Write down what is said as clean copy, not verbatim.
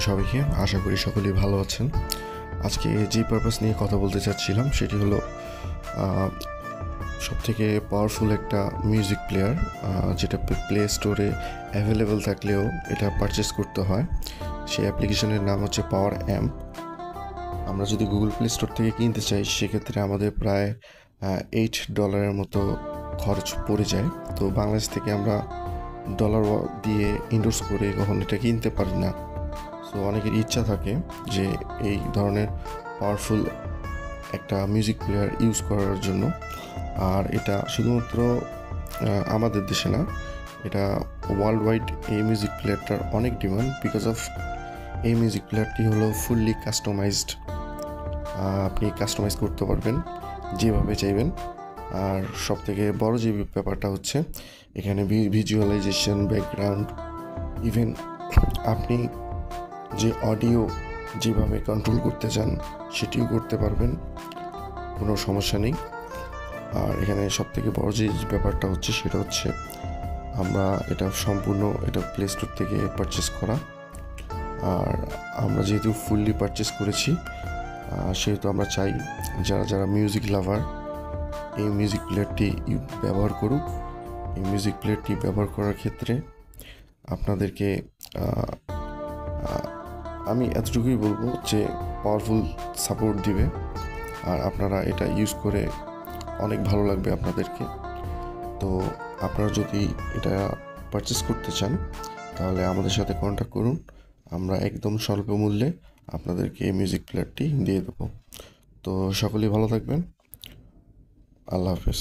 সবাইকে, আশা করি সকলেই ভালো আছেন। আজকে যে পারপাস নিয়ে কথা বলতে চাচ্ছিলাম সেটি হলো সবথেকে পাওয়ারফুল একটা মিউজিক প্লেয়ার, যেটা প্লে স্টোরে অ্যাভেলেবেল থাকলেও এটা পারচেস করতে হয়। সেই অ্যাপ্লিকেশনের নাম হচ্ছে পাওয়ার অ্যাম্প। আমরা যদি গুগল প্লে স্টোর থেকে কিনতে চাই সেক্ষেত্রে আমাদের প্রায় $8 মতো খরচ পড়ে যায়। তো বাংলাদেশ থেকে আমরা ডলার দিয়ে ইন্ডোর্স করে কখন এটা কিনতে পারি না। সো অনেকের ইচ্ছা থাকে যে এই ধরনের পাওয়ারফুল একটা মিউজিক প্লেয়ার ইউজ করার জন্য। আর এটা শুধুমাত্র আমাদের দেশে না, এটা ওয়ার্ল্ড ওয়াইড এই মিউজিক প্লেয়ারটার অনেক ডিমান্ড, বিকজ অফ এই মিউজিক প্লেয়ারটি হলো ফুললি কাস্টমাইজড। আপনি কাস্টমাইজ করতে পারবেন যেভাবে চাইবেন। আর সবথেকে বড় যে ব্যাপারটা হচ্ছে এখানে ভিজুয়ালাইজেশন, ব্যাকগ্রাউন্ড, ইভেন আপনি যে অডিও যেভাবে কন্ট্রোল করতে চান সেটিও করতে পারবেন, কোনো সমস্যা নেই। আর এখানে সবথেকে বড় যে ব্যাপারটা হচ্ছে সেটা হচ্ছে আমরা এটা সম্পূর্ণ প্লে স্টোর থেকে পারচেস করা। আর আমরা যেহেতু ফুললি পারচেস করেছি সেহেতু আমরা চাই যারা মিউজিক লাভার এই মিউজিক প্লেয়ারটি ব্যবহার করুক। এই মিউজিক প্লেয়ারটি ব্যবহার করার ক্ষেত্রে আপনাদেরকে আমি এতটুকুই বলবো যে পাওয়ারফুল সাপোর্ট দিবে, আর আপনারা এটা ইউজ করে অনেক ভালো লাগবে আপনাদেরকে। তো আপনারা যদি এটা পারচেস করতে চান তাহলে আমাদের সাথে কন্ট্যাক্ট করুন, আমরা একদম স্বল্প মূল্যে আপনাদেরকে এই মিউজিক প্লেয়ারটি দিয়ে দেবো। তো সকলেই ভালো থাকবেন, আল্লাহ হাফেজ।